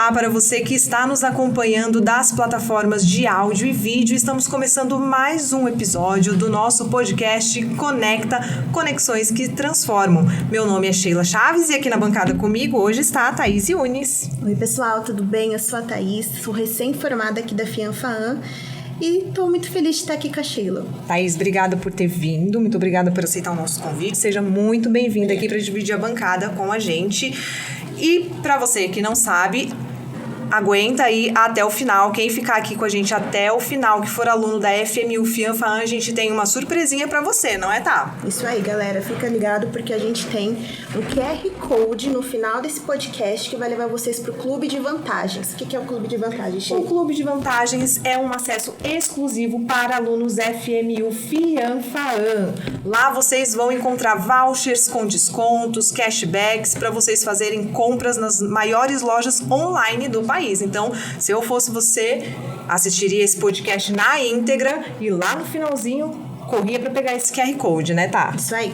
Olá para você que está nos acompanhando das plataformas de áudio e vídeo. Estamos começando mais um episódio do nosso podcast Conecta, Conexões que Transformam. Meu nome é Sheila Chaves e aqui na bancada comigo hoje está a Thaís Yunis. Oi pessoal, tudo bem? Eu sou a Thaís, sou recém-formada aqui da FIANFAAN e estou muito feliz de estar aqui com a Sheila. Thaís, obrigada por ter vindo, muito obrigada por aceitar o nosso convite. Seja muito bem-vinda aqui para dividir a bancada com a gente. E para você que não sabe, aguenta aí até o final. Quem ficar aqui com a gente até o final, que for aluno da FMU FIANFAAN, a gente tem uma surpresinha pra você, não é, Tá? Isso aí, galera. Fica ligado porque a gente tem um QR Code no final desse podcast que vai levar vocês pro Clube de Vantagens. O que é o Clube de Vantagens, Sheila? O Clube de Vantagens é um acesso exclusivo para alunos FMU FIANFAAN. Lá vocês vão encontrar vouchers com descontos, cashbacks, para vocês fazerem compras nas maiores lojas online do país. Então, se eu fosse você, assistiria esse podcast na íntegra e lá no finalzinho corria para pegar esse QR Code, né, Tá? Isso aí.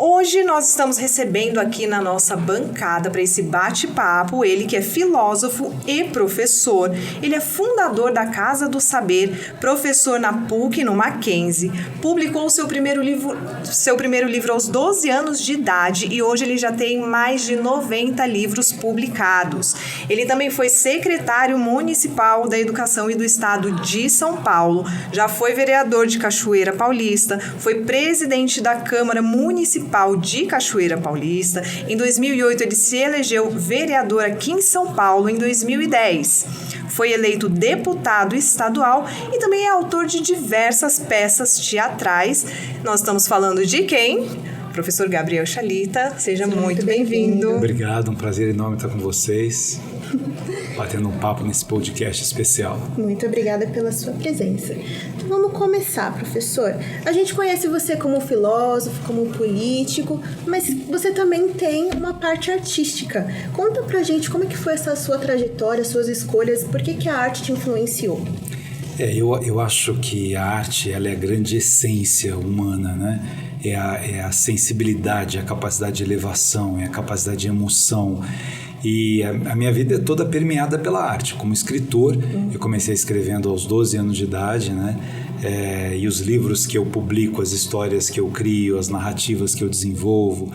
Hoje nós estamos recebendo aqui na nossa bancada para esse bate-papo ele que é filósofo e professor. Ele é fundador da Casa do Saber, professor na PUC, no Mackenzie. Publicou seu primeiro livro aos 12 anos de idade e hoje ele já tem mais de 90 livros publicados. Ele também foi secretário municipal da Educação e do Estado de São Paulo. Já foi vereador de Cachoeira Paulista, foi presidente da Câmara Municipal de Cachoeira Paulista. Em 2008, ele se elegeu vereador aqui em São Paulo em 2010. Foi eleito deputado estadual e também é autor de diversas peças teatrais. Nós estamos falando de quem? Professor Gabriel Chalita, seja muito bem-vindo. Obrigado, um prazer enorme estar com vocês, batendo um papo nesse podcast especial. Muito obrigada pela sua presença. Então vamos começar, professor. A gente conhece você como filósofo, como político, mas você também tem uma parte artística. Conta pra gente como é que foi essa sua trajetória, suas escolhas, por que a arte te influenciou? Eu acho que a arte ela é a grande essência humana, né? É a sensibilidade, a capacidade de elevação, é a capacidade de emoção. E a minha vida é toda permeada pela arte. Como escritor, eu comecei escrevendo aos 12 anos de idade, né? E os livros que eu publico, as histórias que eu crio, as narrativas que eu desenvolvo.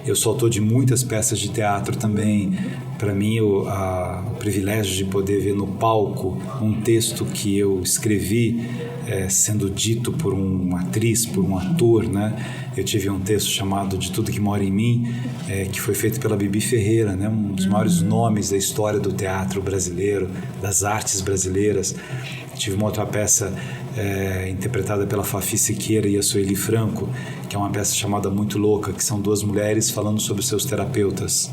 Eu sou autor de muitas peças de teatro também. Para mim, o privilégio de poder ver no palco um texto que eu escrevi sendo dito por uma atriz, por um ator, né? Eu tive um texto chamado De Tudo Que Mora em Mim, que foi feito pela Bibi Ferreira, né? Um dos maiores nomes da história do teatro brasileiro, das artes brasileiras. Tive uma outra peça interpretada pela Fafi Siqueira e a Sueli Franco, que é uma peça chamada Muito Louca, que são duas mulheres falando sobre seus terapeutas.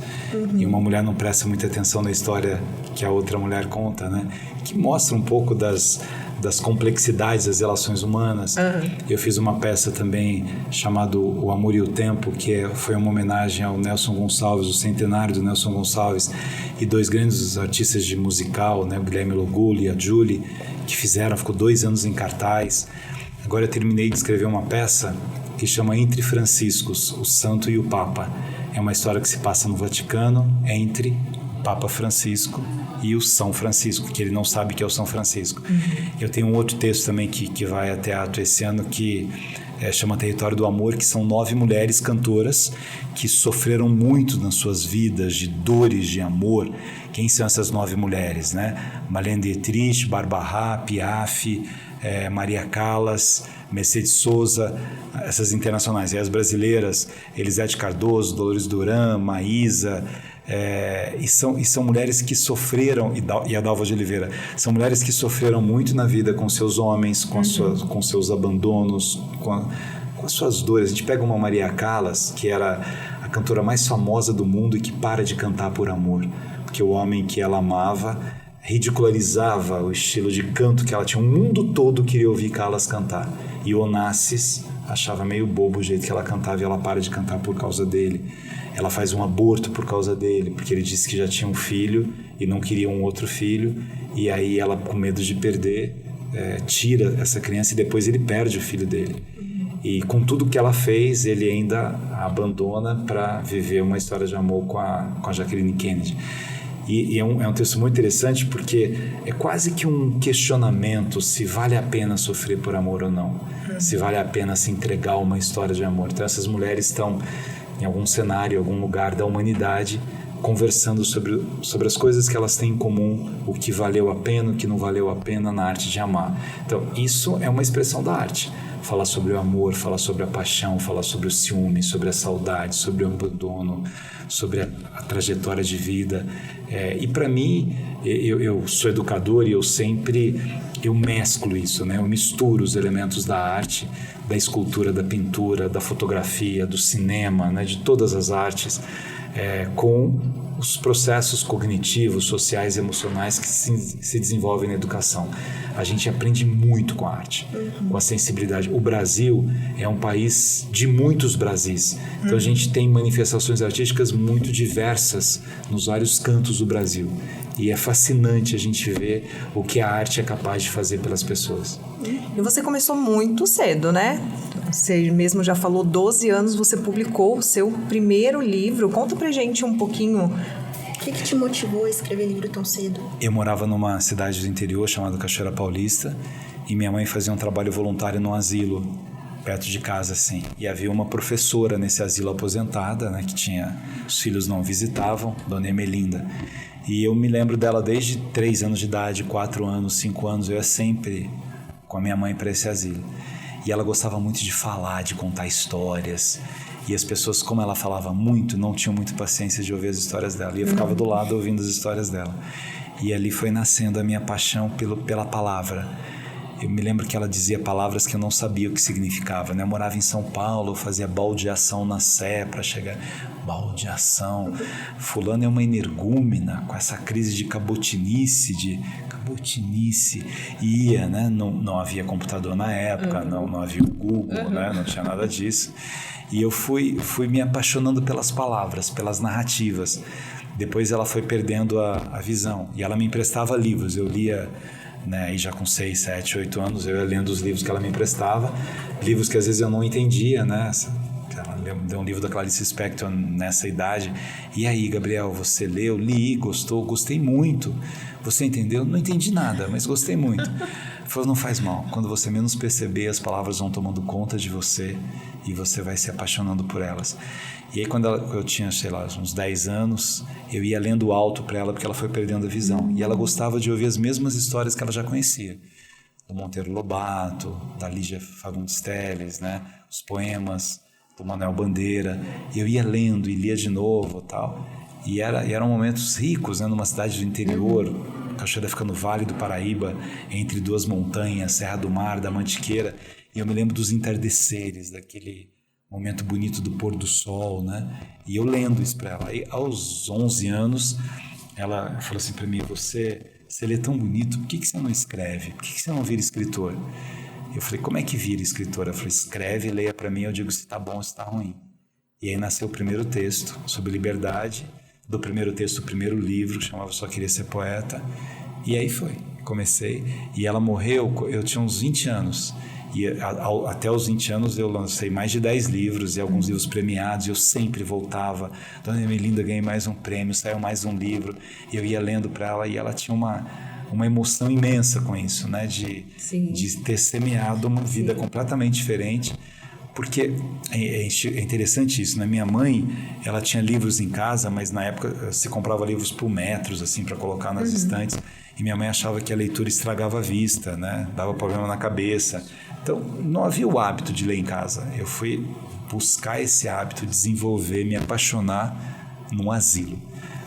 E uma mulher não presta muita atenção na história que a outra mulher conta, né? Que mostra um pouco das complexidades das relações humanas. Eu fiz uma peça também chamada O Amor e o Tempo, que foi uma homenagem ao Nelson Gonçalves, o centenário do Nelson Gonçalves, e dois grandes artistas de musical, né, o Guilherme Loguli e a Julie, que ficou 2 anos em cartaz. Agora eu terminei de escrever uma peça que chama Entre Franciscos, o Santo e o Papa. É uma história que se passa no Vaticano entre o Papa Francisco e o São Francisco, que ele não sabe que é o São Francisco. Eu tenho um outro texto também que vai a teatro esse ano, que chama Território do Amor, que são 9 mulheres cantoras que sofreram muito nas suas vidas de dores de amor. Quem são essas 9 mulheres, né? Marlene Dietrich, Barbara Piaf, Maria Callas, Mercedes Souza, essas internacionais. E as brasileiras, Elisete Cardoso, Dolores Duran, Maísa, e são mulheres que sofreram, e a Dalva de Oliveira, são mulheres que sofreram muito na vida com seus homens, com seus abandonos, com as suas dores. A gente pega uma Maria Callas, que era a cantora mais famosa do mundo e que para de cantar por amor, porque o homem que ela amava ridicularizava o estilo de canto que ela tinha. O mundo todo queria ouvir Callas cantar, e Onassis achava meio bobo o jeito que ela cantava, e ela para de cantar por causa dele. Ela faz um aborto por causa dele, porque ele disse que já tinha um filho e não queria um outro filho, e aí ela, com medo de perder, tira essa criança, e depois ele perde o filho dele. E com tudo que ela fez, ele ainda a abandona para viver uma história de amor com a Jacqueline Kennedy. E é um texto muito interessante porque é quase que um questionamento se vale a pena sofrer por amor ou não. Se vale a pena se entregar a uma história de amor. Então essas mulheres estão em algum cenário, algum lugar da humanidade, conversando sobre as coisas que elas têm em comum, o que valeu a pena, o que não valeu a pena na arte de amar. Então isso é uma expressão da arte. Falar sobre o amor, falar sobre a paixão, falar sobre o ciúme, sobre a saudade, sobre o abandono, sobre a trajetória de vida. E para mim, eu sou educador e eu mesclo isso, né? Eu misturo os elementos da arte, da escultura, da pintura, da fotografia, do cinema, né? De todas as artes, com os processos cognitivos, sociais e emocionais que se desenvolvem na educação. A gente aprende muito com a arte, com a sensibilidade. O Brasil é um país de muitos Brasis. Então a gente tem manifestações artísticas muito diversas nos vários cantos do Brasil. E é fascinante a gente ver o que a arte é capaz de fazer pelas pessoas. E você começou muito cedo, né? Você mesmo já falou, 12 anos você publicou o seu primeiro livro. Conta pra gente um pouquinho. O que te motivou a escrever livro tão cedo? Eu morava numa cidade do interior chamada Cachoeira Paulista e minha mãe fazia um trabalho voluntário num asilo perto de casa, assim. E havia uma professora nesse asilo aposentada, né, que tinha... Os filhos não visitavam, Dona Emelinda. E eu me lembro dela desde 3 anos de idade, 4 anos, 5 anos. Eu ia sempre com a minha mãe para esse asilo. E ela gostava muito de falar, de contar histórias. E as pessoas, como ela falava muito, não tinham muita paciência de ouvir as histórias dela. E eu ficava do lado ouvindo as histórias dela. E ali foi nascendo a minha paixão pela palavra. Eu me lembro que ela dizia palavras que eu não sabia o que significava, né? Eu morava em São Paulo, eu fazia baldeação na Sé para chegar... Baldeação. Fulano é uma energúmena com essa crise de cabotinice, Ia, né? Não havia computador na época, não havia o Google, né? Não tinha nada disso. E eu fui me apaixonando pelas palavras, pelas narrativas. Depois ela foi perdendo a visão e ela me emprestava livros. Eu lia... Né, e já com 6, 7, 8 anos eu ia lendo os livros que ela me emprestava, livros que às vezes eu não entendia, né? Ela deu um livro da Clarice Lispector nessa idade. E aí, Gabriel, você leu? Li, gostou? Gostei muito. Você entendeu? Não entendi nada, mas gostei muito. Falou, não faz mal. Quando você menos perceber, as palavras vão tomando conta de você e você vai se apaixonando por elas. E aí, quando eu tinha, sei lá, uns 10 anos, eu ia lendo alto para ela porque ela foi perdendo a visão. E ela gostava de ouvir as mesmas histórias que ela já conhecia. Do Monteiro Lobato, da Lígia Fagundes Telles, né? Os poemas do Manuel Bandeira. E eu ia lendo e lia de novo e tal. E eram momentos ricos, né? Numa cidade do interior. Cachoeira fica no Vale do Paraíba, entre 2 montanhas, Serra do Mar, da Mantiqueira. E eu me lembro dos entardeceres, daquele... momento bonito do pôr do sol, né? E eu lendo isso para ela. Aí, aos 11 anos, ela falou assim para mim, você lê tão bonito, por que você não escreve? Por que você não vira escritor? Eu falei, como é que vira escritor? Ela falou, escreve, leia para mim, eu digo se tá bom ou se tá ruim. E aí nasceu o primeiro texto sobre liberdade, do primeiro texto, o primeiro livro, que chamava Só Queria Ser Poeta. E aí foi, comecei. E ela morreu, eu tinha uns 20 anos. E até os 20 anos eu lancei mais de 10 livros e alguns livros premiados, e eu sempre voltava. Dona Emelinda, ganhei mais um prêmio, saiu mais um livro, e eu ia lendo para ela, e ela tinha uma emoção imensa com isso, né? De ter semeado uma vida completamente diferente. Porque é interessante isso, né? Minha mãe, ela tinha livros em casa, mas na época se comprava livros por metros, assim, para colocar nas estantes. E minha mãe achava que a leitura estragava a vista, né? Dava problema na cabeça. Então, não havia o hábito de ler em casa. Eu fui buscar esse hábito, desenvolver, me apaixonar num asilo.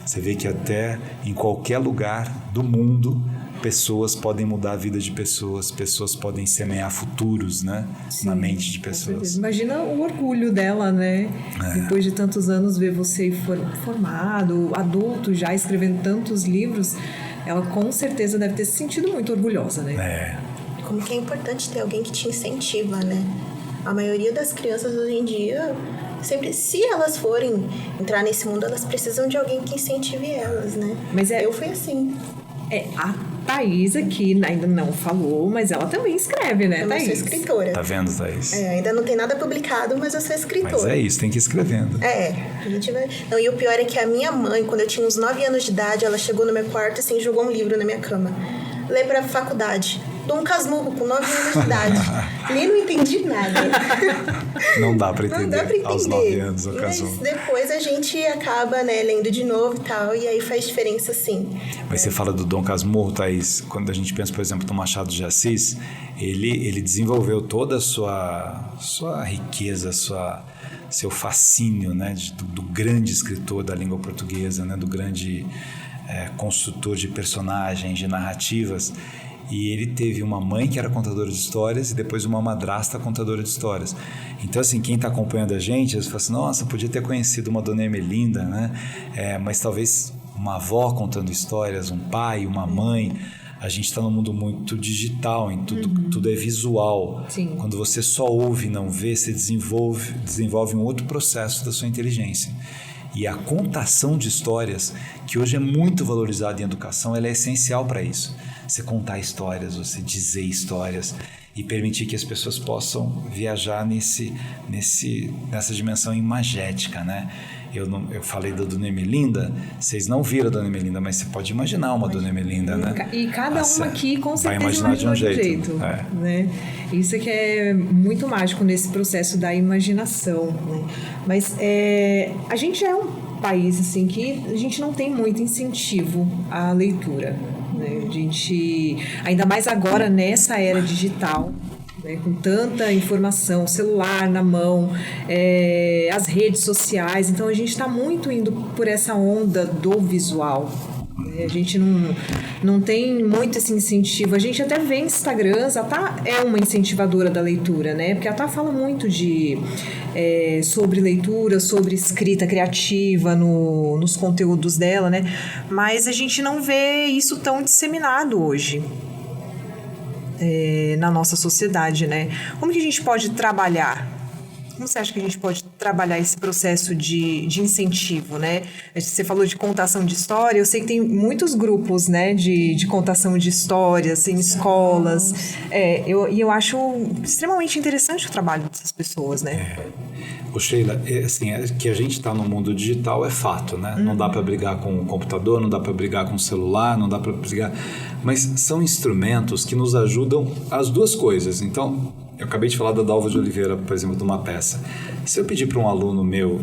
Você vê que até em qualquer lugar do mundo, pessoas podem mudar a vida de pessoas, pessoas podem semear futuros, né? Sim, na mente de pessoas. Imagina o orgulho dela, né? Depois de tantos anos ver você formado, adulto, já escrevendo tantos livros, ela com certeza deve ter se sentido muito orgulhosa, né? Como que é importante ter alguém que te incentiva, né? A maioria das crianças hoje em dia, sempre, se elas forem entrar nesse mundo, elas precisam de alguém que incentive elas, né? Mas eu fui assim. Thaís aqui ainda não falou, mas ela também escreve, né, Thaís? Eu sou escritora. Tá vendo, Thaís? Ainda não tem nada publicado, mas eu sou escritora. Mas é isso, tem que ir escrevendo. A gente vai... Não, e o pior é que a minha mãe, quando eu tinha uns 9 anos de idade, ela chegou no meu quarto assim, jogou um livro na minha cama. Lê pra faculdade. Dom Casmurro, com 9 anos de idade. Nem não entendi nada. Não dá pra entender. Não dá pra entender. Aos 9 anos, Dom Mas Casmurro. depois a gente acaba, né, lendo de novo e tal, e aí faz diferença sim. Mas você fala do Dom Casmurro, Thaís, quando a gente pensa, por exemplo, no Machado de Assis, ele desenvolveu toda a sua riqueza, seu fascínio, né, do grande escritor da língua portuguesa, né, do grande construtor de personagens, de narrativas. E ele teve uma mãe que era contadora de histórias e depois uma madrasta contadora de histórias. Então, assim, quem está acompanhando a gente, eles falam assim, nossa, podia ter conhecido uma dona Ermelinda, né? Mas talvez uma avó contando histórias, um pai, uma mãe. A gente está num mundo muito digital, em tudo é visual. Sim. Quando você só ouve e não vê, você desenvolve um outro processo da sua inteligência. E a contação de histórias, que hoje é muito valorizada em educação, ela é essencial para isso. Você contar histórias, você dizer histórias e permitir que as pessoas possam viajar nessa dimensão imagética, né? Eu falei da Dona Ermelinda, vocês não viram a Dona Ermelinda, mas você pode imaginar uma Dona Ermelinda, né? E cada uma aqui com certeza vai imaginar de um jeito. Né? Isso que é muito mágico nesse processo da imaginação, né? Mas a gente é um país assim, que a gente não tem muito incentivo à leitura, né? A gente, ainda mais agora nessa era digital, né, com tanta informação, celular na mão, as redes sociais, então a gente está muito indo por essa onda do visual. A gente não tem muito esse incentivo. A gente até vê Instagrams, a Tá é uma incentivadora da leitura, né? Porque a Tá fala muito sobre leitura, sobre escrita criativa nos conteúdos dela, né? Mas a gente não vê isso tão disseminado hoje na nossa sociedade, né? Como que a gente pode trabalhar? Como você acha que a gente pode trabalhar esse processo de incentivo, né? Você falou de contação de história, eu sei que tem muitos grupos, né, de contação de histórias em escolas, eu acho extremamente interessante o trabalho dessas pessoas, né? Ô Sheila, assim, que a gente está no mundo digital é fato, né? Não dá para brigar com o computador, não dá para brigar com o celular, não dá para brigar... Mas são instrumentos que nos ajudam as duas coisas. Então, eu acabei de falar da Dalva de Oliveira, por exemplo, de uma peça. Se eu pedir para um aluno meu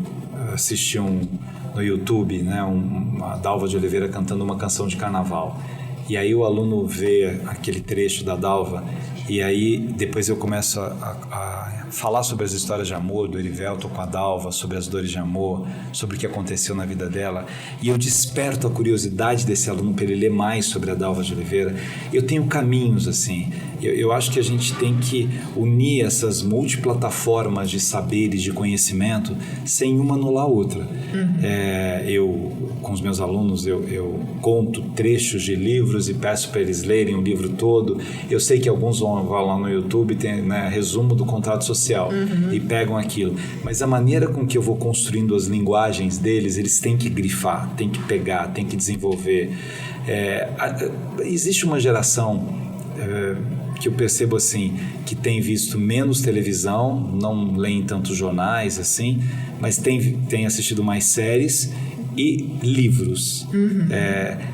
assistir no YouTube, né, uma Dalva de Oliveira cantando uma canção de carnaval, e aí o aluno vê aquele trecho da Dalva, e aí depois eu começo a falar sobre as histórias de amor do Erivelto com a Dalva, sobre as dores de amor, sobre o que aconteceu na vida dela, e eu desperto a curiosidade desse aluno para ele ler mais sobre a Dalva de Oliveira. Eu tenho caminhos assim, eu acho que a gente tem que unir essas multiplataformas de saberes, de conhecimento, sem uma anular a outra. Com os meus alunos, eu conto trechos de livros e peço para eles lerem o livro todo. Eu sei que alguns vão lá no YouTube, tem, né, resumo do contrato social, e pegam aquilo. Mas a maneira com que eu vou construindo as linguagens deles, eles têm que grifar, têm que pegar, têm que desenvolver. Existe uma geração que eu percebo assim, que tem visto menos televisão, não leem tantos jornais assim, mas tem assistido mais séries e livros.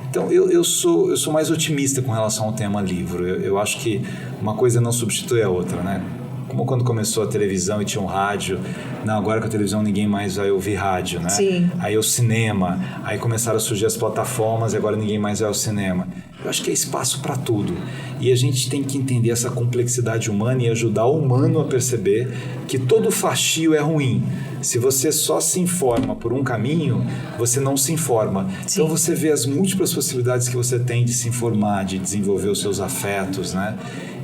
Então eu sou mais otimista com relação ao tema livro. Eu acho que uma coisa não substitui a outra, né? Como quando começou a televisão e tinha um rádio, não, agora com a televisão ninguém mais vai ouvir rádio, né? Sim. Aí o cinema, aí começaram a surgir as plataformas e agora ninguém mais vai ao cinema. Eu acho que é espaço para tudo. E a gente tem que entender essa complexidade humana e ajudar o humano a perceber que todo fachio é ruim. Se você só se informa por um caminho, você não se informa. Sim. Então você vê as múltiplas possibilidades que você tem de se informar, de desenvolver os seus afetos, né?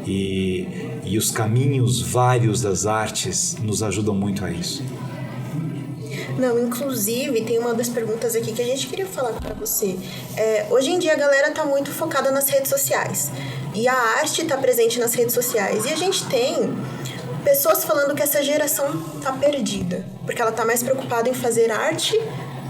E os caminhos vários das artes nos ajudam muito a isso. Não, inclusive, tem uma das perguntas aqui que a gente queria falar para você. Hoje em dia a galera tá muito focada nas redes sociais. E a arte tá presente nas redes sociais. E a gente tem pessoas falando que essa geração tá perdida. Porque ela tá mais preocupada em fazer arte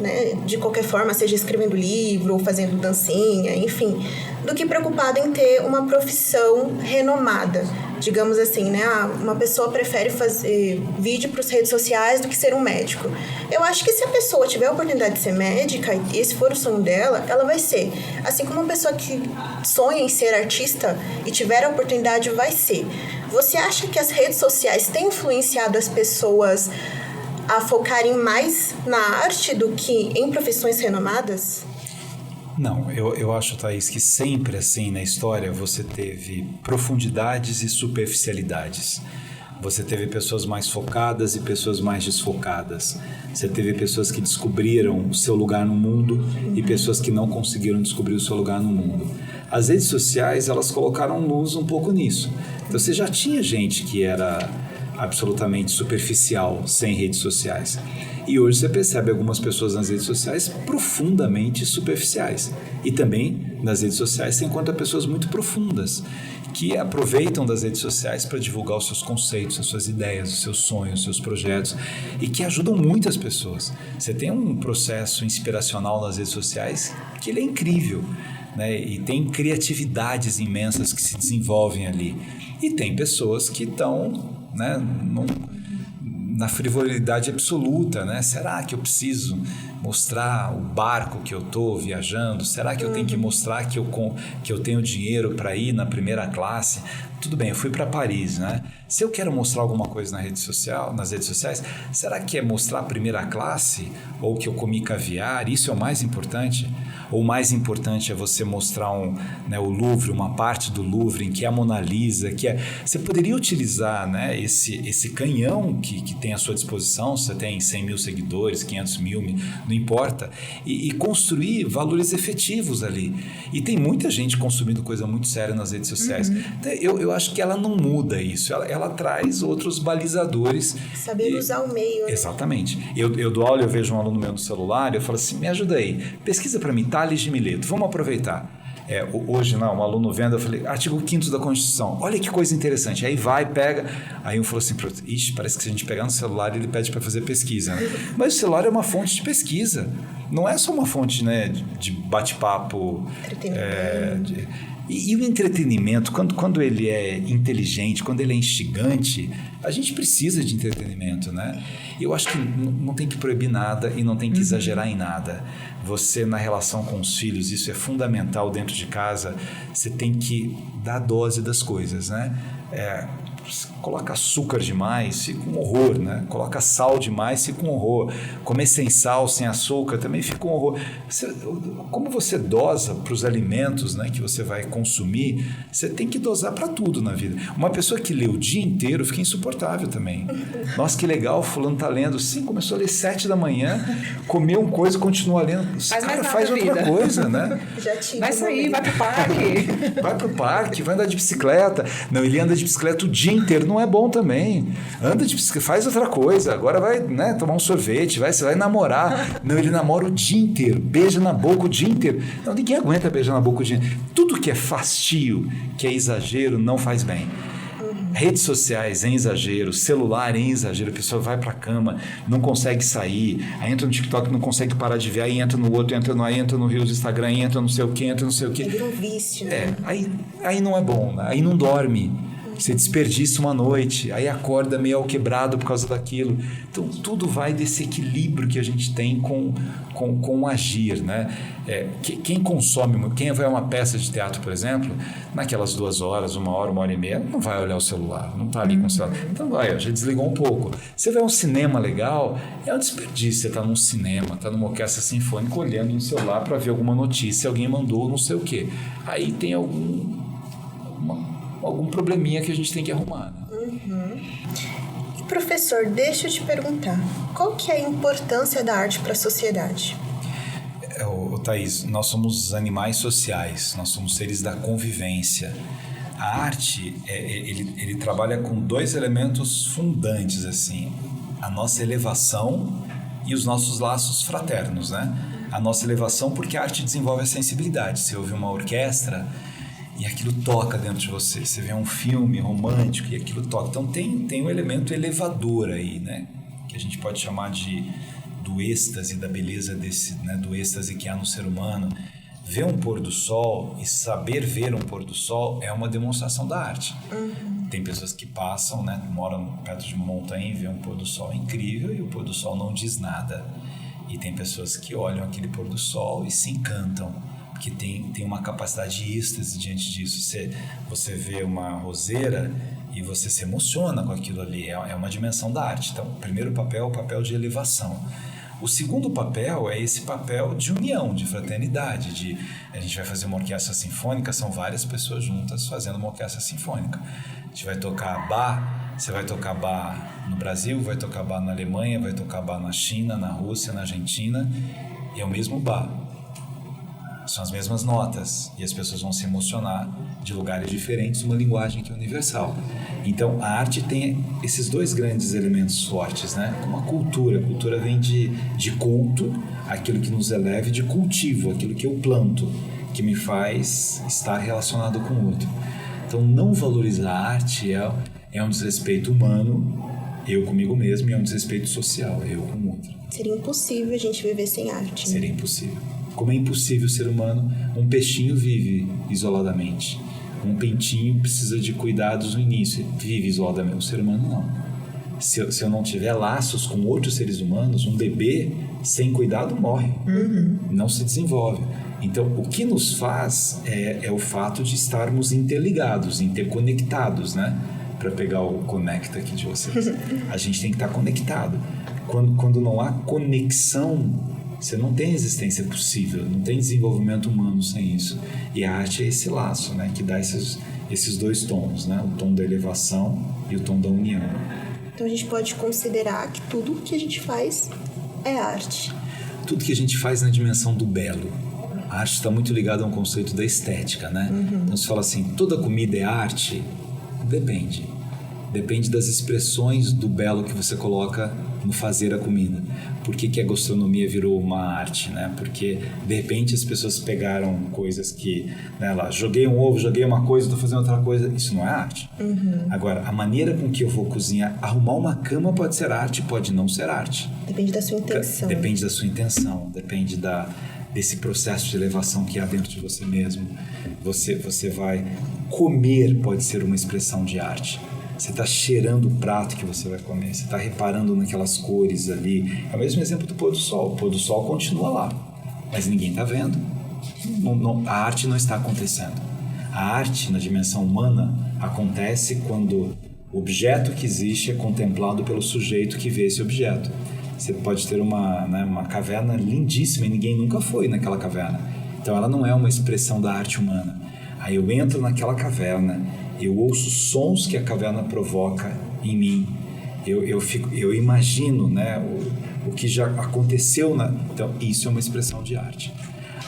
né, de qualquer forma, seja escrevendo livro ou fazendo dancinha, enfim, do que preocupada em ter uma profissão renomada. Digamos assim, né? Uma pessoa prefere fazer vídeo para as redes sociais do que ser um médico. Eu acho que se a pessoa tiver a oportunidade de ser médica, e esse for o sonho dela, ela vai ser. Assim como uma pessoa que sonha em ser artista e tiver a oportunidade, vai ser. Você acha que as redes sociais têm influenciado as pessoas a focarem mais na arte do que em profissões renomadas? Não, eu acho, Thaís, que sempre assim na história você teve profundidades e superficialidades. Você teve pessoas mais focadas e pessoas mais desfocadas. Você teve pessoas que descobriram o seu lugar no mundo e pessoas que não conseguiram descobrir o seu lugar no mundo. As redes sociais, elas colocaram luz um pouco nisso. Então você já tinha gente que era absolutamente superficial sem redes sociais. E hoje você percebe algumas pessoas nas redes sociais profundamente superficiais. E também nas redes sociais você encontra pessoas muito profundas que aproveitam das redes sociais para divulgar os seus conceitos, as suas ideias, os seus sonhos, os seus projetos e que ajudam muitas pessoas. Você tem um processo inspiracional nas redes sociais que ele é incrível, né? E tem criatividades imensas que se desenvolvem ali. E tem pessoas que estão, né, na frivolidade absoluta, né? Será que eu preciso mostrar o barco que eu estou viajando? Será que eu tenho que mostrar que eu tenho dinheiro para ir na primeira classe? Tudo bem, eu fui para Paris, né? Se eu quero mostrar alguma coisa nas redes sociais, será que é mostrar a primeira classe ou que eu comi caviar? Isso é o mais importante? Ou o mais importante é você mostrar o Louvre, uma parte do Louvre, em que é a Mona Lisa, você poderia utilizar, né, esse canhão que tem à sua disposição, você tem 100 mil seguidores, 500 mil, não importa, e construir valores efetivos ali. E tem muita gente consumindo coisa muito séria nas redes sociais. Então, eu acho que ela não muda isso, ela traz outros balizadores. Saber usar o meio. Né? Exatamente. Eu dou aula, eu vejo um aluno meu no celular, eu falo assim, me ajuda aí, pesquisa para mim, Tales de Mileto, vamos aproveitar. Hoje, um aluno vendo, eu falei, artigo 5º da Constituição, olha que coisa interessante. Aí vai, pega, aí um falou assim, ixi, parece que se a gente pegar no celular, ele pede para fazer pesquisa, né? Mas o celular é uma fonte de pesquisa, não é só uma fonte, né, de bate-papo. E o entretenimento, quando ele é inteligente, quando ele é instigante, a gente precisa de entretenimento, né? Eu acho que não tem que proibir nada e não tem que exagerar em nada. Você, na relação com os filhos, isso é fundamental dentro de casa, você tem que dar a dose das coisas, né? Coloca açúcar demais, fica um horror, né? Coloca sal demais, fica um horror. Comer sem sal, sem açúcar, também fica um horror. Como você dosa para os alimentos, né, que você vai consumir, você tem que dosar para tudo na vida. Uma pessoa que lê o dia inteiro fica insuportável também. Nossa, que legal, fulano está lendo. Sim, começou a ler 7 da manhã, comeu uma coisa, continua lendo. Faz outra coisa, né? Vai sair, vai pro parque. Vai pro parque, vai andar de bicicleta. Não, ele anda de bicicleta o dia inteiro, não é bom também. Anda de bicicleta, faz outra coisa. Agora vai, né, tomar um sorvete, você vai namorar. Não, ele namora o dia inteiro, beija na boca o dia inteiro. Não, ninguém aguenta beijar na boca o dia inteiro. Tudo que é fastio, que é exagero, não faz bem. Redes sociais em exagero, celular em exagero, a pessoa vai pra cama, não consegue sair, aí entra no TikTok, não consegue parar de ver, aí entra no outro, entra no Reels, Instagram, entra no sei o que, entra no sei o que. Vira um vício, né? Aí não é bom, né? Aí não dorme. Você desperdiça uma noite, aí acorda meio ao quebrado por causa daquilo. Então, tudo vai desse equilíbrio que a gente tem com o agir, né? Quem consome, quem vai a uma peça de teatro, por exemplo, naquelas 2 horas, 1 hora, 1 hora e meia, não vai olhar o celular, não está ali com o celular. Então já desligou um pouco. Você vai a um cinema legal, é um desperdício. Você está num cinema, está numa orquestra sinfônica, olhando no celular para ver alguma notícia, alguém mandou não sei o quê. Aí tem algum probleminha que a gente tem que arrumar. Né? E professor, deixa eu te perguntar, qual que é a importância da arte para a sociedade? Thaís, nós somos animais sociais, nós somos seres da convivência. A arte, ele trabalha com 2 elementos fundantes, assim, a nossa elevação e os nossos laços fraternos, né? A nossa elevação porque a arte desenvolve a sensibilidade. Você ouve uma orquestra e aquilo toca dentro de você. Você vê um filme romântico e aquilo toca. Então tem um elemento elevador aí, né? Que a gente pode chamar de do êxtase, da beleza desse, né, do êxtase que há no ser humano. Ver um pôr do sol e saber ver um pôr do sol é uma demonstração da arte. Tem pessoas que passam, né, moram perto de uma montanha e vê um pôr do sol incrível e o pôr do sol não diz nada. E tem pessoas que olham aquele pôr do sol e se encantam, porque tem uma capacidade de êxtase diante disso. Você vê uma roseira e você se emociona com aquilo ali, é uma dimensão da arte. Então, o primeiro papel é o papel de elevação. O segundo papel é esse papel de união, de fraternidade, a gente vai fazer uma orquestra sinfônica, são várias pessoas juntas fazendo uma orquestra sinfônica. A gente vai tocar Bach, você vai tocar Bach no Brasil, vai tocar Bach na Alemanha, vai tocar Bach na China, na Rússia, na Argentina, e é o mesmo Bach. São as mesmas notas, e as pessoas vão se emocionar de lugares diferentes, uma linguagem que é universal. Então, a arte tem esses dois grandes elementos fortes, né? Como a cultura vem de culto, aquilo que nos eleva, e de cultivo, aquilo que eu planto, que me faz estar relacionado com o outro. Então, não valorizar a arte é um desrespeito humano, eu comigo mesmo, e é um desrespeito social, eu com o outro. Seria impossível a gente viver sem arte. Seria impossível. Como é impossível o ser humano, um peixinho vive isoladamente. Um pintinho precisa de cuidados no início, vive isoladamente. O ser humano não. Se eu não tiver laços com outros seres humanos, um bebê sem cuidado morre, não se desenvolve. Então, o que nos faz é o fato de estarmos interligados, interconectados, né? Para pegar o conecta aqui de vocês. A gente tem que estar conectado. Quando não há conexão, você não tem existência possível, não tem desenvolvimento humano sem isso. E a arte é esse laço, né, que dá esses dois tons, né, o tom da elevação e o tom da união. Então a gente pode considerar que tudo que a gente faz é arte. Tudo que a gente faz na dimensão do belo. A arte está muito ligada a um conceito da estética, né? Então você fala assim, toda comida é arte? Depende. Depende das expressões do belo que você coloca no fazer a comida. Por que a gastronomia virou uma arte, né? Porque, de repente, as pessoas pegaram coisas que... Né, lá, joguei um ovo, joguei uma coisa, estou fazendo outra coisa. Isso não é arte. Agora, a maneira com que eu vou cozinhar... Arrumar uma cama pode ser arte, pode não ser arte. Depende da sua intenção. Depende da sua intenção. Depende desse processo de elevação que há dentro de você mesmo. Você vai... Comer pode ser uma expressão de arte. Você está cheirando o prato que você vai comer, você está reparando naquelas cores ali. É o mesmo exemplo do pôr do sol. O pôr do sol continua lá, mas ninguém está vendo. A arte não está acontecendo. A arte, na dimensão humana, acontece quando o objeto que existe é contemplado pelo sujeito que vê esse objeto. Você pode ter uma caverna lindíssima e ninguém nunca foi naquela caverna. Então ela não é uma expressão da arte humana. Aí eu entro naquela caverna, eu ouço sons que a caverna provoca em mim, eu imagino, né, o que já aconteceu. Então, isso é uma expressão de arte.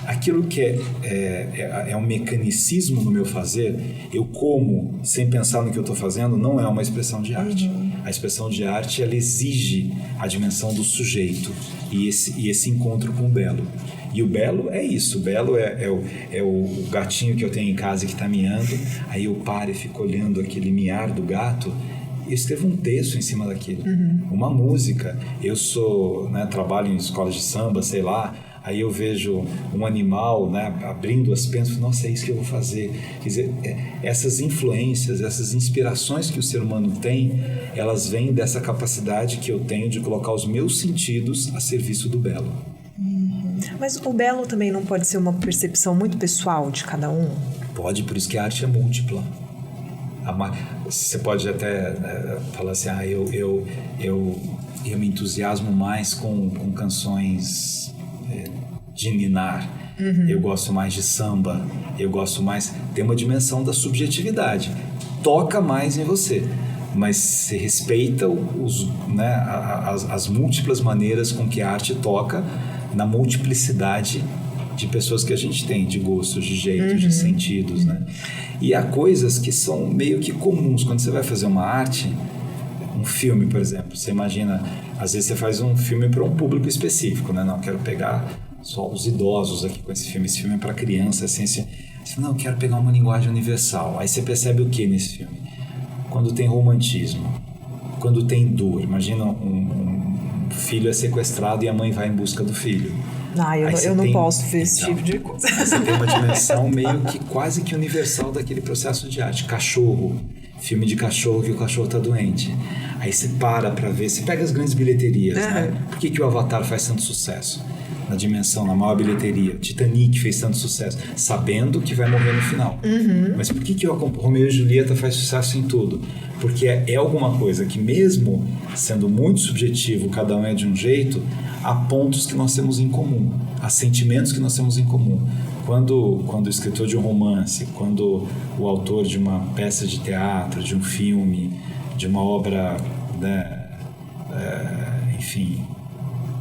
Aquilo que é um mecanicismo no meu fazer, eu como sem pensar no que eu estou fazendo, não é uma expressão de arte. A expressão de arte, ela exige a dimensão do sujeito e esse encontro com o belo. E o belo é isso, o belo é o gatinho que eu tenho em casa que está miando, aí eu paro e fico olhando aquele miar do gato e escrevo um texto em cima daquilo, uma música. Eu trabalho em escolas de samba, sei lá, aí eu vejo um animal, né, abrindo as penas, nossa, é isso que eu vou fazer. Quer dizer, essas influências, essas inspirações que o ser humano tem, elas vêm dessa capacidade que eu tenho de colocar os meus sentidos a serviço do belo. Mas o belo também não pode ser uma percepção muito pessoal de cada um? Pode, por isso que a arte é múltipla. Você pode até falar assim, eu me entusiasmo mais com canções de ninar, eu gosto mais de samba, eu gosto mais... Tem uma dimensão da subjetividade, toca mais em você, mas se respeita as múltiplas maneiras com que a arte toca na multiplicidade de pessoas que a gente tem, de gostos, de jeitos, de sentidos, né? E há coisas que são meio que comuns. Quando você vai fazer uma arte, um filme, por exemplo, você imagina, às vezes você faz um filme para um público específico, né? Não, quero pegar só os idosos aqui com esse filme é para criança, assim, você fala, não, quero pegar uma linguagem universal. Aí você percebe o que nesse filme? Quando tem romantismo, quando tem dor. Imagina um filho é sequestrado e a mãe vai em busca do filho. Eu não posso ver esse tipo de coisa. Você tem uma dimensão meio que quase que universal daquele processo de arte. Cachorro, filme de cachorro que o cachorro tá doente. Aí você para ver, você pega as grandes bilheterias, né? Por que o Avatar faz tanto sucesso? Na dimensão, na maior bilheteria. Titanic fez tanto sucesso, sabendo que vai morrer no final. Mas por que o Romeu e Julieta faz sucesso em tudo? Porque é alguma coisa que, mesmo sendo muito subjetivo, cada um é de um jeito, há pontos que nós temos em comum, há sentimentos que nós temos em comum. Quando o escritor de um romance, quando o autor de uma peça de teatro, de um filme, de uma obra, né, enfim,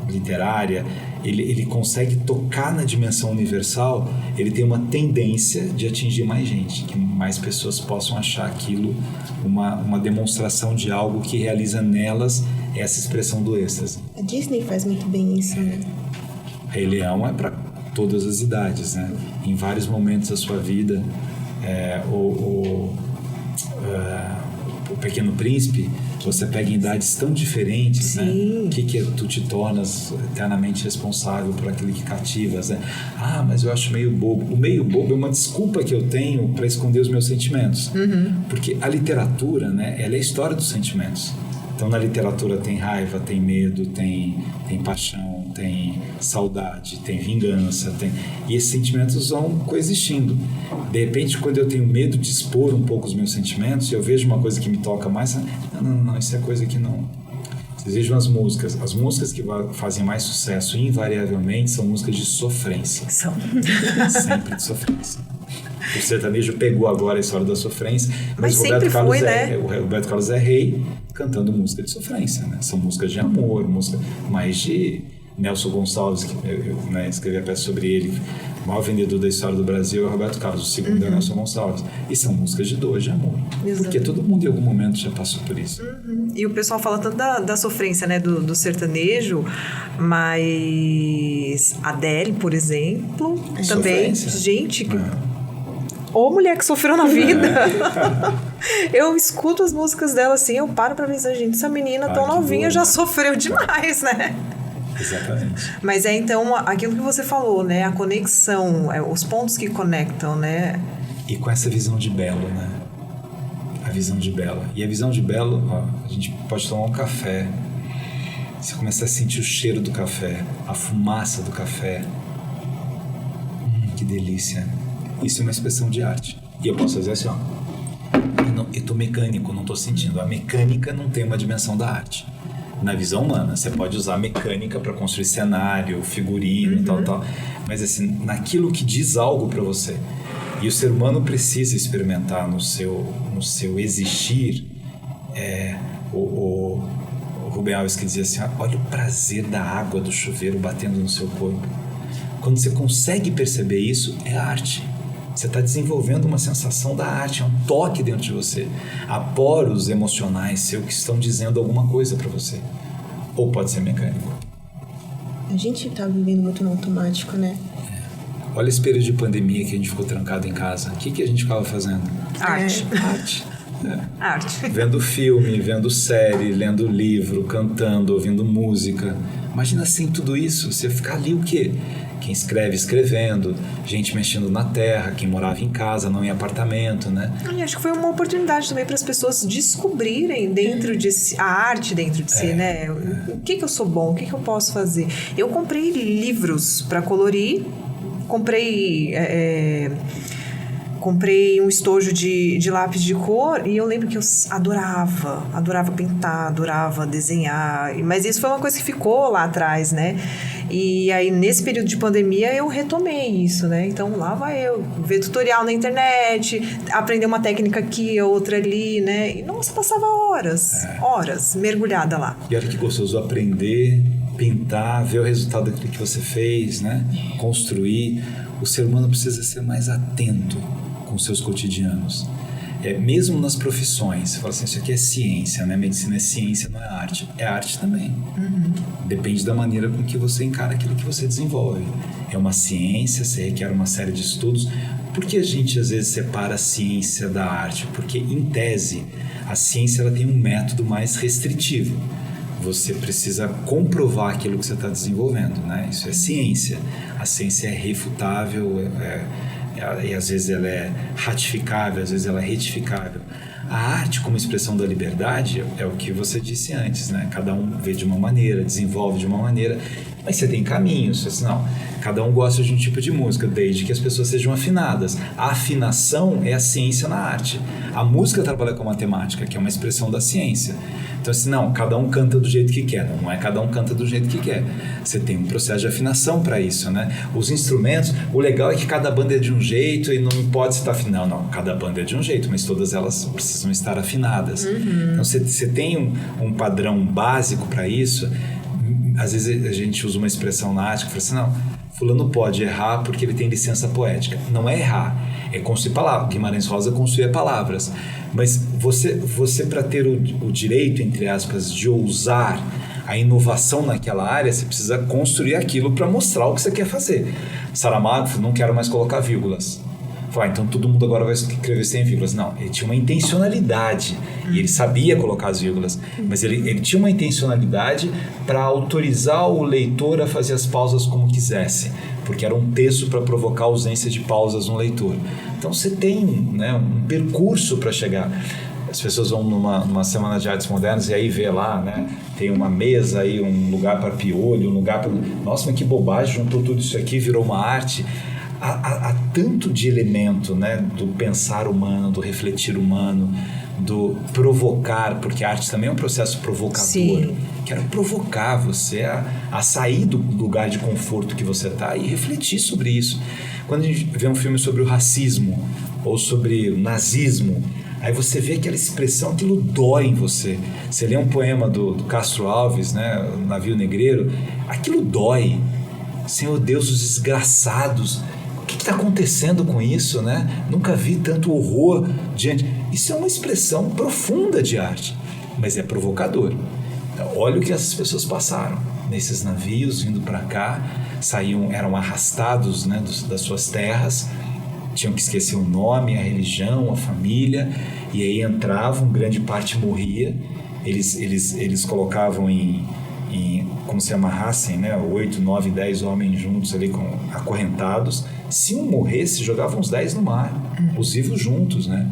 literária, ele consegue tocar na dimensão universal, ele tem uma tendência de atingir mais gente, que mais pessoas possam achar aquilo uma demonstração de algo que realiza nelas essa expressão do êxtase. A Disney faz muito bem isso, né? Rei Leão é para todas as idades, né? Em vários momentos da sua vida, o Pequeno Príncipe, você pega em idades tão diferentes, Sim. né? O que tu te tornas eternamente responsável por aquilo que cativas, né? Mas eu acho meio bobo. O meio bobo é uma desculpa que eu tenho para esconder os meus sentimentos. Porque a literatura, né? Ela é a história dos sentimentos. Então, na literatura tem raiva, tem medo, tem paixão, tem saudade, tem vingança, e esses sentimentos vão coexistindo. De repente, quando eu tenho medo de expor um pouco os meus sentimentos, e eu vejo uma coisa que me toca mais, não, isso é coisa que não... Vocês vejam as músicas que fazem mais sucesso, invariavelmente, são músicas de sofrência. São. Sempre de sofrência. O sertanejo pegou agora a história da sofrência, mas o Roberto Carlos né? O Roberto Carlos é rei cantando música de sofrência, né? São músicas de amor, música mais de Nelson Gonçalves, que eu escrevi a peça sobre ele. O maior vendedor da história do Brasil é o Roberto Carlos, o segundo é Nelson Gonçalves. E são músicas de dor, de amor. Exato. Porque todo mundo em algum momento já passou por isso. E o pessoal fala tanto da sofrência, né, do sertanejo, mas Adele, por exemplo, também, Sofrência. gente... Ou mulher que sofreu na vida. Eu escuto as músicas dela assim, eu paro pra pensar, gente, essa menina tão novinha já sofreu demais, né? Exatamente. Mas então, aquilo que você falou, né? A conexão, os pontos que conectam, né? E com essa visão de belo, né? A visão de belo. E a visão de belo, a gente pode tomar um café. Você começa a sentir o cheiro do café, a fumaça do café. Que delícia. Isso é uma expressão de arte. E eu posso fazer assim, eu tô mecânico, não tô sentindo. A mecânica não tem uma dimensão da arte. Na visão humana, você pode usar a mecânica para construir cenário, figurino, tal. Mas assim, naquilo que diz algo para você. E o ser humano precisa experimentar no seu existir. O Rubem Alves que dizia assim, olha o prazer da água do chuveiro batendo no seu corpo. Quando você consegue perceber isso, é arte. Você está desenvolvendo uma sensação da arte, é um toque dentro de você. Há poros emocionais seus que estão dizendo alguma coisa para você. Ou pode ser mecânico. A gente tá vivendo muito no automático, né? Olha esse período de pandemia que a gente ficou trancado em casa. O que a gente ficava fazendo? Arte. Arte. Arte. Vendo filme, vendo série, lendo livro, cantando, ouvindo música. Imagina sem tudo isso, você ficar ali o quê? Quem escreve, escrevendo, gente mexendo na terra, quem morava em casa, não em apartamento, né? Acho que foi uma oportunidade também para as pessoas descobrirem dentro de si, a arte dentro de si, né? O que eu sou bom, o que eu posso fazer. Eu comprei livros para colorir, comprei um estojo de lápis de cor e eu lembro que eu adorava pintar, adorava desenhar, mas isso foi uma coisa que ficou lá atrás, né? E aí, nesse período de pandemia, eu retomei isso, né? Então, lá vai eu ver tutorial na internet, aprender uma técnica aqui, outra ali, né? E, nossa, passava horas mergulhada lá. E olha que gostoso aprender, pintar, ver o resultado daquilo que você fez, né? Construir. O ser humano precisa ser mais atento com seus cotidianos. Mesmo nas profissões, você fala assim, isso aqui é ciência, né? Medicina é ciência, não é arte. É arte também. Depende da maneira com que você encara aquilo que você desenvolve. É uma ciência, você requer uma série de estudos. Por que a gente às vezes separa a ciência da arte? Porque, em tese, a ciência ela tem um método mais restritivo. você precisa comprovar aquilo que você está desenvolvendo, né? Isso é ciência. A ciência é refutável, e às vezes ela é ratificável, às vezes ela é retificável. A arte como expressão da liberdade é o que você disse antes, né? Cada um vê de uma maneira, desenvolve de uma maneira, mas você tem caminhos. Você, não, cada um gosta de um tipo de música, desde que as pessoas sejam afinadas. A afinação é a ciência na arte. A música trabalha com a matemática, que é uma expressão da ciência. Então, assim, não, cada um canta do jeito que quer. Não é cada um canta do jeito que quer. Você tem um processo de afinação para isso, né? Os instrumentos, o legal é que cada banda é de um jeito e não pode estar afinado. Não, cada banda é de um jeito, mas todas elas precisam estar afinadas. Então, você tem um padrão básico para isso. Às vezes a gente usa uma expressão na arte que fala assim, não, fulano pode errar porque ele tem licença poética. Não é errar, é construir palavras. Guimarães Rosa construía palavras. Mas você para ter o direito, entre aspas, de ousar a inovação naquela área, você precisa construir aquilo para mostrar o que você quer fazer. Saramago falou, não quero mais colocar vírgulas. Então todo mundo agora vai escrever sem vírgulas. Não, ele tinha uma intencionalidade e ele sabia colocar as vírgulas, mas ele tinha uma intencionalidade para autorizar o leitor a fazer as pausas como quisesse, porque era um texto para provocar ausência de pausas no leitor. Então você tem, né, um percurso para chegar. As pessoas vão numa semana de artes modernas e aí vê lá, né, tem uma mesa aí, um lugar para piolho, um lugar para... Nossa, mas que bobagem, juntou tudo isso aqui, virou uma arte. Há tanto de elemento, né, do pensar humano, do refletir humano, do provocar, porque a arte também é um processo provocador. Sim. Quero provocar você a sair do lugar de conforto que você está e refletir sobre isso. Quando a gente vê um filme sobre o racismo ou sobre o nazismo, aí você vê aquela expressão, aquilo dói em você. Você lê um poema do Castro Alves, né, O Navio Negreiro, aquilo dói. Senhor Deus, os desgraçados... O que está acontecendo com isso, né? Nunca vi tanto horror diante... Isso é uma expressão profunda de arte, mas é provocador. Então, olha o que essas pessoas passaram. Nesses navios, vindo para cá, eram arrastados, né, das suas terras, tinham que esquecer o nome, a religião, a família, e aí entravam, grande parte morria. Eles colocavam como se amarrassem, né, 8, 9, 10 homens juntos ali, acorrentados. Se um morresse, jogavam os 10 no mar, os vivos juntos, né?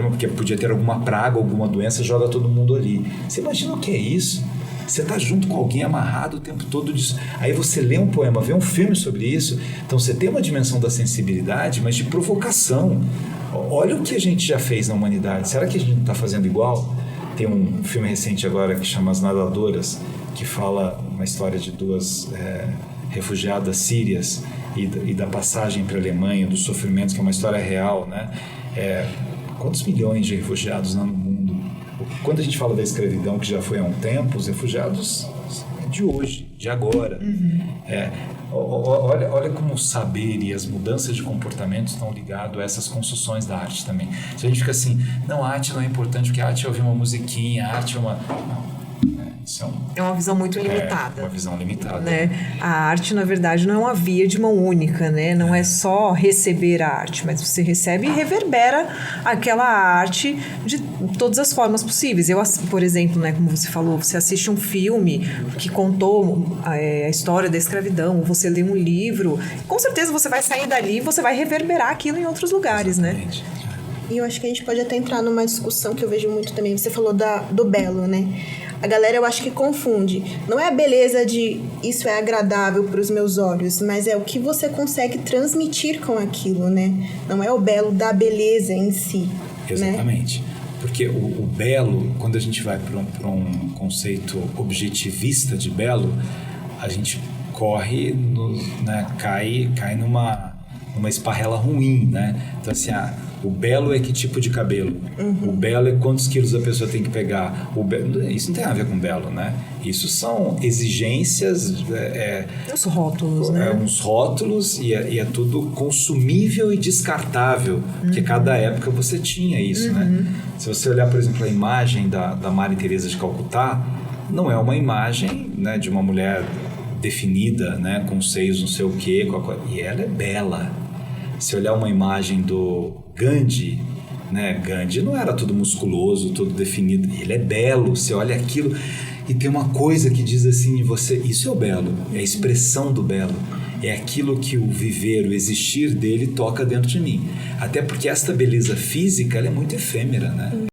Porque podia ter alguma praga, alguma doença, joga todo mundo ali. Você imagina o que é isso? Você está junto com alguém amarrado o tempo todo disso. Aí você lê um poema, vê um filme sobre isso. Então você tem uma dimensão da sensibilidade, mas de provocação. Olha o que a gente já fez na humanidade. Será que a gente não está fazendo igual? Tem um filme recente agora que chama As Nadadoras, que fala uma história de duas refugiadas sírias e da passagem para a Alemanha, dos sofrimentos, que é uma história real, né? Quantos milhões de refugiados no mundo? Quando a gente fala da escravidão, que já foi há um tempo, os refugiados de hoje, de agora. Olha como o saber e as mudanças de comportamento estão ligados a essas construções da arte também. Se a gente fica assim, não, a arte não é importante, porque a arte é ouvir uma musiquinha, a arte é uma... Não. É uma visão muito limitada. Uma visão limitada. Né? A arte, na verdade, não é uma via de mão única, né? Não é só receber a arte, mas você recebe e reverbera aquela arte de todas as formas possíveis. Eu, por exemplo, né, como você falou, você assiste um filme que contou a história da escravidão, você lê um livro, com certeza você vai sair dali e você vai reverberar aquilo em outros lugares, exatamente, né? E eu acho que a gente pode até entrar numa discussão que eu vejo muito também. Você falou do belo, né? A galera, eu acho que confunde. Não é a beleza de isso é agradável para os meus olhos, mas é o que você consegue transmitir com aquilo, né? Não é o belo da beleza em si. Exatamente. Né? Porque o belo, quando a gente vai para um conceito objetivista de belo, a gente corre, né, cai numa esparrela ruim, né? Então, assim, o belo é que tipo de cabelo? O belo é quantos quilos a pessoa tem que pegar? Isso não tem a ver com belo, né? Isso são exigências... Os rótulos, né? Uns rótulos e é tudo consumível e descartável, porque cada época você tinha isso, né? Se você olhar, por exemplo, a imagem da Maria Teresa de Calcutá, não é uma imagem, né, de uma mulher definida, né, com seios não sei o quê, e ela é bela. Se olhar uma imagem do Gandhi, né? Gandhi não era todo musculoso, todo definido. Ele é belo, você olha aquilo e tem uma coisa que diz assim em você, isso é o belo, é a expressão do belo. É aquilo que o viver, o existir dele toca dentro de mim. Até porque esta beleza física, ela é muito efêmera, né?